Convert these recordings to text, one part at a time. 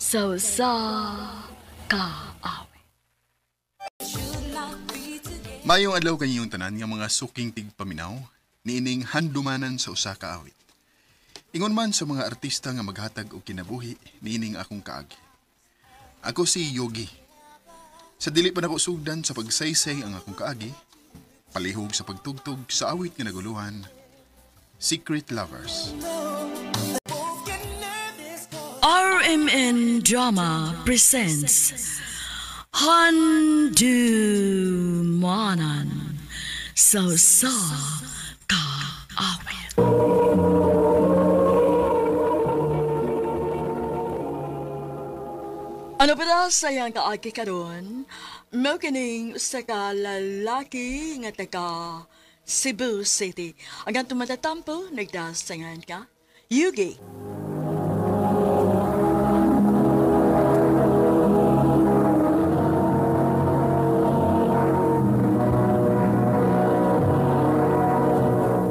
sa kaawit. Mayong adlaw kanyong tanan nga mga suking tigpaminaw, niining handumanan sa usa ka awit. Ingon man sa mga artista nga maghatag og kinabuhi, niining akong kaagi. Ako si Yogi. Sa dili pa nako sugdan sa pagsaysay ang akong kaagi, palihog sa pagtugtog sa awit nga naguluhan, Secret Lovers. RMN Drama presents Handumanan sa kaawit. Ano pa sayang kaagi karon? Mao kining usa ka lalaki nga taga Cebu City. Ang tumatatampo nagdasangan ka, Yugi.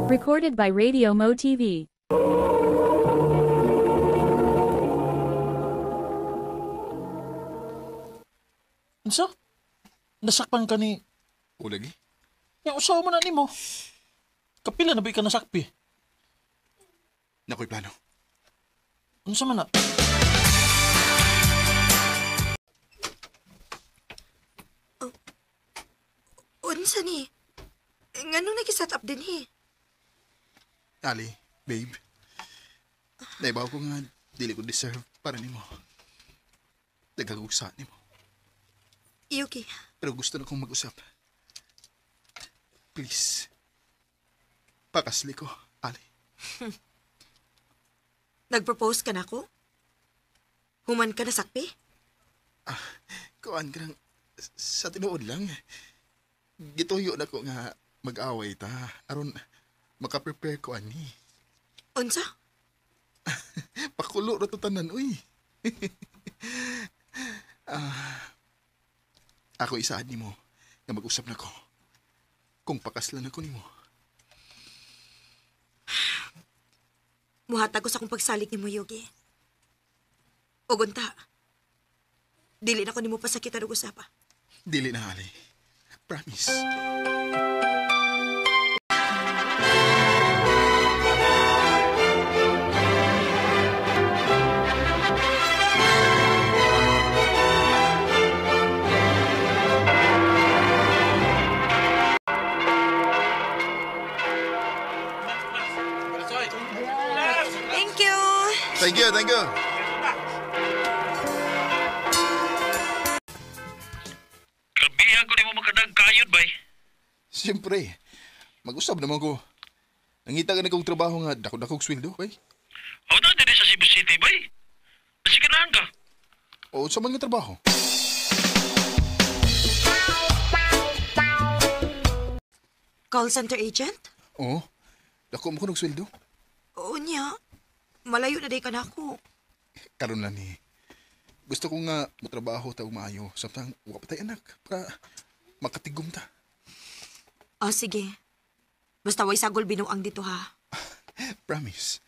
Recorded by Radio Mo TV. Unsa? Nasakpan ka ni... O lagi? Yang usawa mo na ni mo. Kapila na ba ka nasakpi? Nakoy plano. Unsa man na? Unsa ni? Nganong nag-set up din Ali, babe. Naibaw ko nga dili ko deserve para nimo. Nagkagugsa nimo. Yuki, Pero gusto na kong mag-usap. Please. Pakasli ko, Ali. nag-propose ka na ko? Human ka na sakpi? Kuan ka lang, sa tinuod lang. Gituyo na ko nga mag-away ta. Aron, makaprepare ko ani. Unsa? Pakulo na to tanan, uy. Ako isaad ni mo nga mag-usap na ko. Kung pakaslan ako ni mo. Muhatag ko sa kong pagsalig ni mo, Yogi. Ugunta. Dili na ko ni mo pasakitan og usapa. Dili na, Ali. Promise. Thank you! Thank you, thank you. Grabihan ko di mo makadag kayod, bay. Siyempre, mag-usap naman ko. Nangita ka na kong trabaho nga dako-dakog sweldo, bay. Ako na din sa Cebu City, bay. Nasiganahan ka. O sa mga trabaho. Call center agent? Oo, dako mo ko ng sweldo. Oo niya. Malayo na day ka na ako. Karon lang ni. Gusto ko nga matrabaho ta og maayo samtang wa pa tay anak para makatigom ta. Sige. Basta way sagol binuang dito ha. Promise.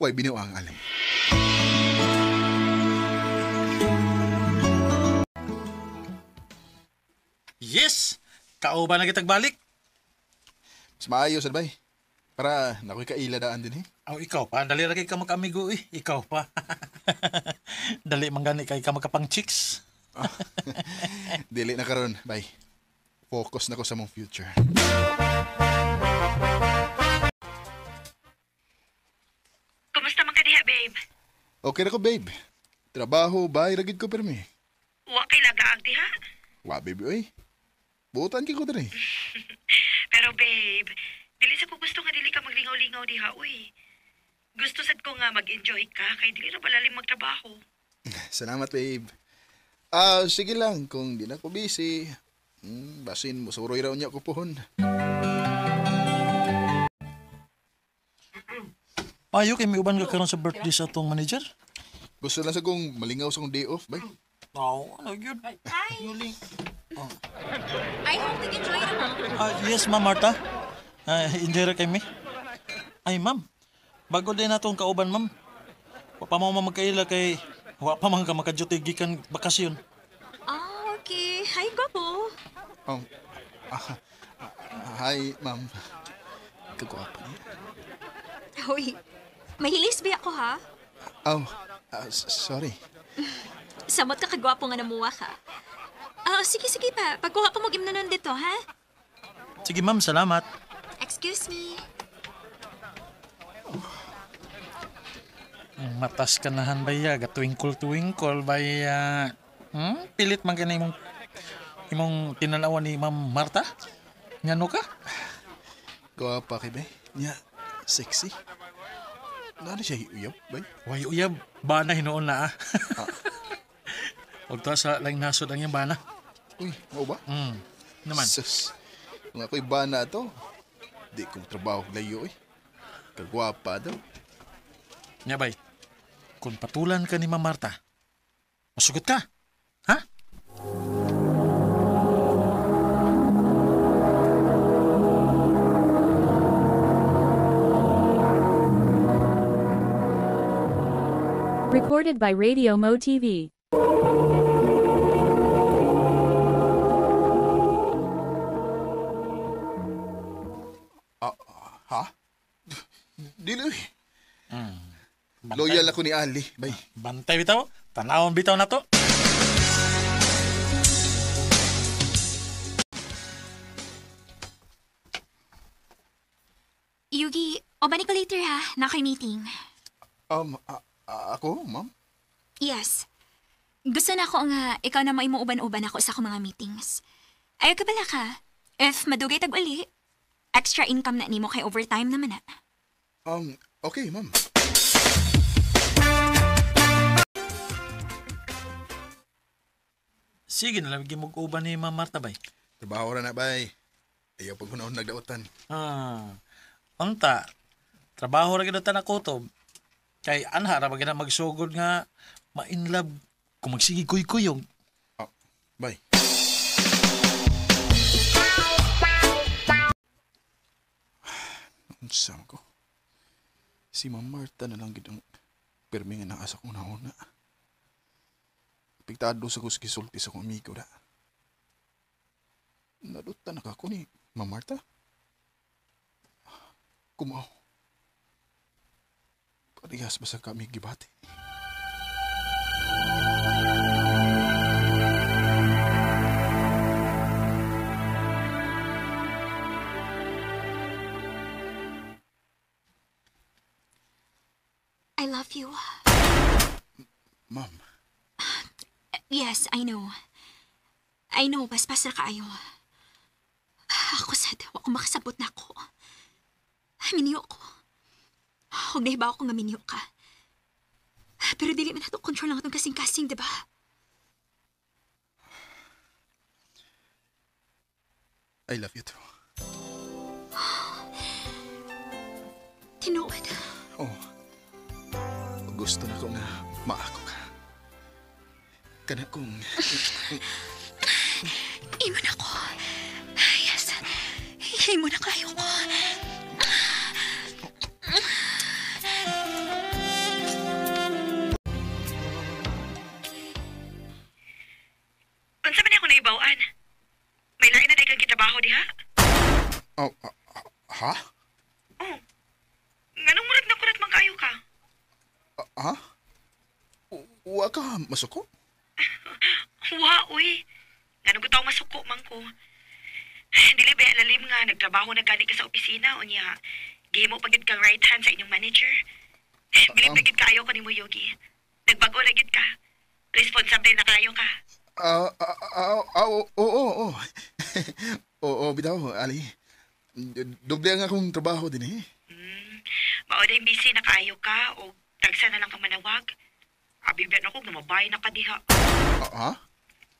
Way binuang Ali. Yes! Kauban na kitag balik. Mas maayo sad bay. Para nakoy kailadaan din Aw, ikaw pa. Dali lagi ka mag-amigo eh. Ikaw pa. Dali manggani kay ka magkapang chicks. Dili na karon, bay. Focus na ko sa mong future. Kumusta man ka diha, babe? Okay na ko, babe. Trabaho, bay, ragid ko permi. Wa kay lagaag diha. Wa, baby, oy. Buutan ki ko din Pero babe, dili sa ko gusto nga dili ka maglingaw-lingaw diha, uy. Gusto sad ko nga mag-enjoy ka kay dili ra balalim magtrabaho. Salamat, babe. Sige lang. Kung di na ko busy, basin mo, suroy raw niya ko pohon. Payo kay may uban ka karon sa birthday sa atong manager? Gusto lang sa kong malingaw sa kong day off, bay. Ano yun? Hi. I hope they enjoy it, Mom. Yes, Ma'am Martha. Enjoy ra kay me. Ay, ma'am. Bago din natong kauban, ma'am. Papa mo magkaila kay Wa pa man ka makaduty gikan bakasyon. Ah, okay. Hi, gwapo. Oh, ah, hi, ma'am. Kagwapo niya. Hoy, mahilis ba ako, ha? Oh, sorry. Samot ka kagwapo nga namuha ka. Ah, sige, sige pa. Pagkuha pa mo gimnanon dito, ha? Sige ma'am, salamat. Excuse me. Matas kanahan baya, gatwinkle-twinkle baya. Pilit man ka na imong tinanawan ni Ma'am Marta? Ngano ka? Gwapa kay bay. Nya, sexy. Ano siya uyab, bay? Way uyab, bana hinuon na ah. Huwag to sa lang nasod ang yung bana. Uy, mo ba? Naman. Sus, kung ako'y bana to, di kong trabaho layo eh. Kagwapa daw. Nya bay, kung patulan ka ni Ma'am Marta, masugot ka. Ha? Recorded by Radio Mo TV. Ha? Dili. Loyal ako ni Ali, bay. Bantay bitaw, tanawon bitaw na to. Yugi, o ba ko later, ha? Na ako'y meeting. Ako, ma'am? Yes. Gusto na ko nga ikaw na maimuuban-uban ako sa akong mga meetings. Ayaw ka bala ka? If madugay tag-uli, extra income na nimo kay overtime naman na. Okay, ma'am. Sige na lang, mag-uban ni Ma'am Marta bay. Trabaho ra na, bay. Ayaw pag hunahon nagdautan. Unta, trabaho ra gid ta na kutob. Kay anha ra magina magsugod nga ma-inlove kung magsigi kuy-kuyog. Bay. Unsam ko. Si Ma'am Marta na lang gid ang permi nga naasa kong nauna. Piktado sa kuskisulti sa kong amigo da. Naduta na ka ko ni Ma'am Marta. Kumaw. Parehas ba sa kami gibati? I love you. Ma'am, Yes, I know. I know, paspas na kaayo. Ako sad, ako makasabot na ako. Minyo ko. Huwag nahibaw ko nga minyo ka. Pero dili man nato control lang itong kasing-kasing, diba? I love you too. Tinuod. Oh, gusto na ko nga maako ka. Kana kong... Imo na ko. Yes. Imo na kayo ko. Unsa man ako naibawaan? May lain na kang kitabaho diha? Ha? Oh. Nganong murag na kurat man kayo ka? Ha? Wa ka masuko? Wa, uy. Nganong ko taong masuko man ko. Dili ba lalim nga nagtrabaho na gani ka sa opisina o niya gihimo pagid kang right hand sa inyong manager. Bilib na gid kayo ko ni mo, Yogi. Nagbago na gid ka. Responsable na kayo ka. Oo. Oo, bitaw, Ali. Doble ang akong trabaho din eh. Maoday busy na kaayo ka o tagsa na lang ka manawag. Abibyan ako na mabay na ka diha. Ha?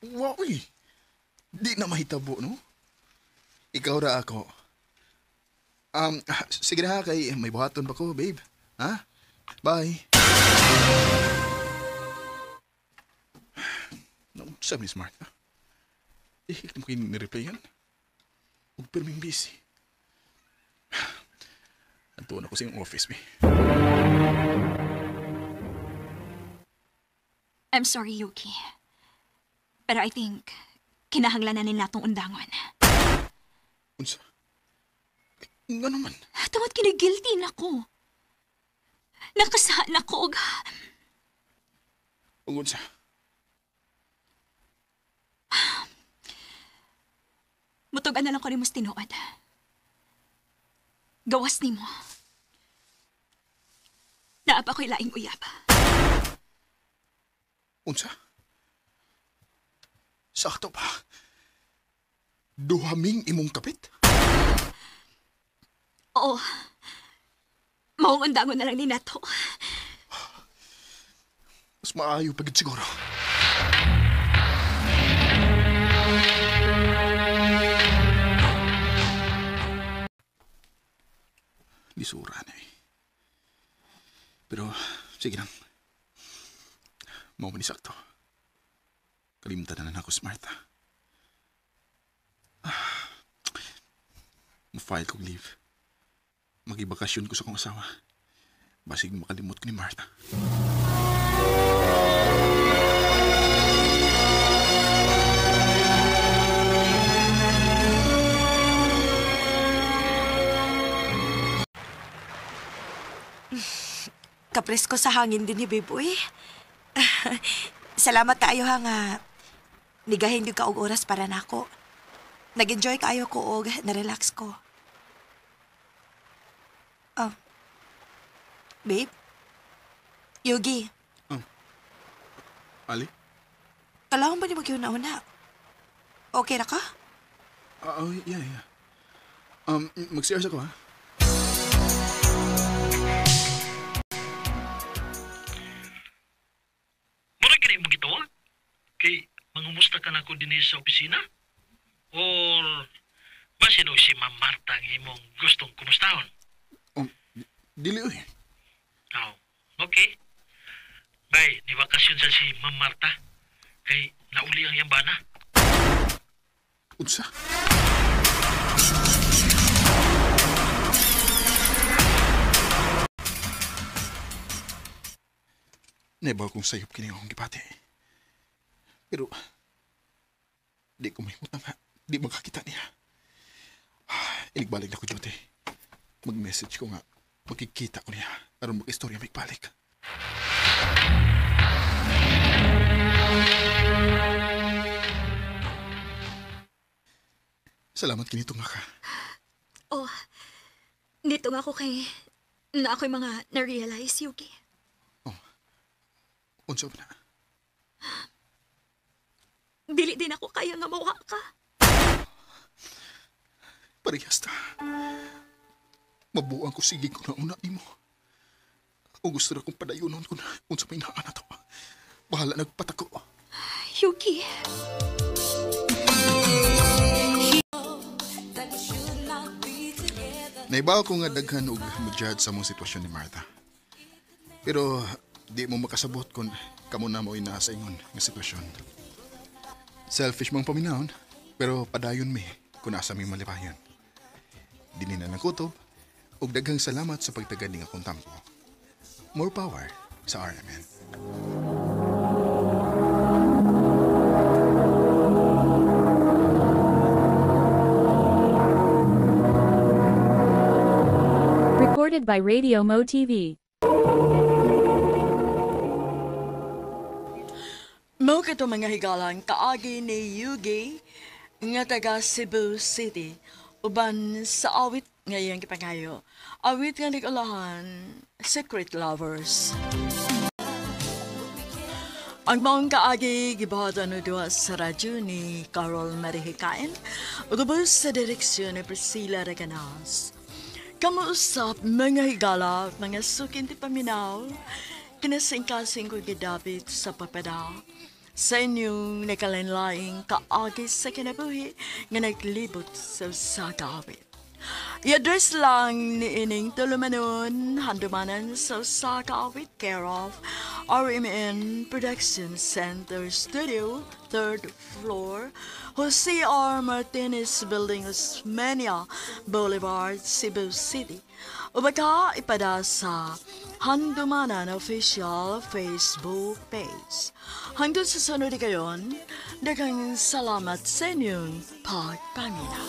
Wow, uy. Di na mahitabo, no? Ikaw ra ako. Sige na kay may buhaton pa ko, babe. Ha? Bye. No, sabi ni Martha. Hindi mo kayo nireplyan. Huwag perming busy. Nantuon ako sa iyong office, be. I'm sorry, Yuki. Pero I think, kinahanglan na nila itong undangon. Unsa? Nga naman. Tungod kinigilty na ko. Nakasaan ako, og Ug unsa? mutugan na lang ko ni mas tinuod. Gawas ni mo. Naapa ko'y laing uyab. Unsa? Sakto pa. Duhaming imong kapit? Oo. Maong undangon na lang ni nato. Mas maayo pagid siguro. Lisura na eh. Pero, sige lang. Mao man ni sakto. Kalimtan na ako sa Martha. Ma-file kong leave. Magibakasyon ko sa kong asawa. Basig makalimot ko ni Martha. Kapresko sa hangin din ni Biboy. Salamat kaayo ha nga. Nigahin yung kaog oras para nako. Nag-enjoy kaayo ko og na-relax ko. Oh. Babe? Yogi, Ali? kailangan ba ni mag-una-una? Okay na ka? Yeah. Mag-serious ako ha? Mura gini mo gitawa? Kay mangumusta ka na ko din sa opisina? Or basin o si Ma'am Marta ang imong gustong kumustahon? Dili oy. Oh, okay. Bay, ni bakasyon sa si Ma'am Marta. Kay nauli ang yambana. Unsa? Nebaw kong sayop kini akong gipati. Pero, di ko mahimot na nga. Di makakita niya. Iligbalik na ko, Jote. Mag-message ko nga. Magkikita ko niya. Aron mag-istorya magbalik. Salamat kinito nga ka. Oh, dito nga ako kay na ako'y mga na-realize, Yuki. Unsa ba na? Dili din ako kaya nga mawa ka. Parehas ta. Mabuang ko sige ko na una imo. O gusto na kong padayunon ko na unsa may naa na to. Bahala nagpatako. Yuki. Naibaw ko nga daghan og mujad sa mong sitwasyon ni Martha. Pero di mo makasabot kung kamo na mo ina sa ingon nga sitwasyon. Selfish mong paminahon, pero padayon mi kung asa mi malipayon. Dili na ng kutob, ug daghang salamat sa pagtagad ning akong tampo. More power sa RMN. Recorded by Radio Mo TV. Mo kato mga higalang kaagi ni Yugi nga taga Cebu City uban sa awit ngayong kipangayo. Awit nga nag-ulahan, Secret Lovers. Ang maong kaagi gibahatan no duwa sa radyo ni Carol Marihikain ugubos sa direksyon ni Priscilla Reganas. Kamuusap mga higala, mga sukin ti paminaw, kinasingkasing ko gidapit sa papada. Sa inyong nakalanlaing kaagi sa kinabuhi nga naglibot sa sakawit. I-address lang ni ining tulumanon, handumanan sa sakawit care of RMN Production Center Studio, 3rd floor, Jose R. Martinez Building, Osmeña Boulevard, Cebu City. O baka ipada sa Handumanan Official Facebook page. Hanggang sa sunod kayon, daghang salamat sa inyong pagpamina.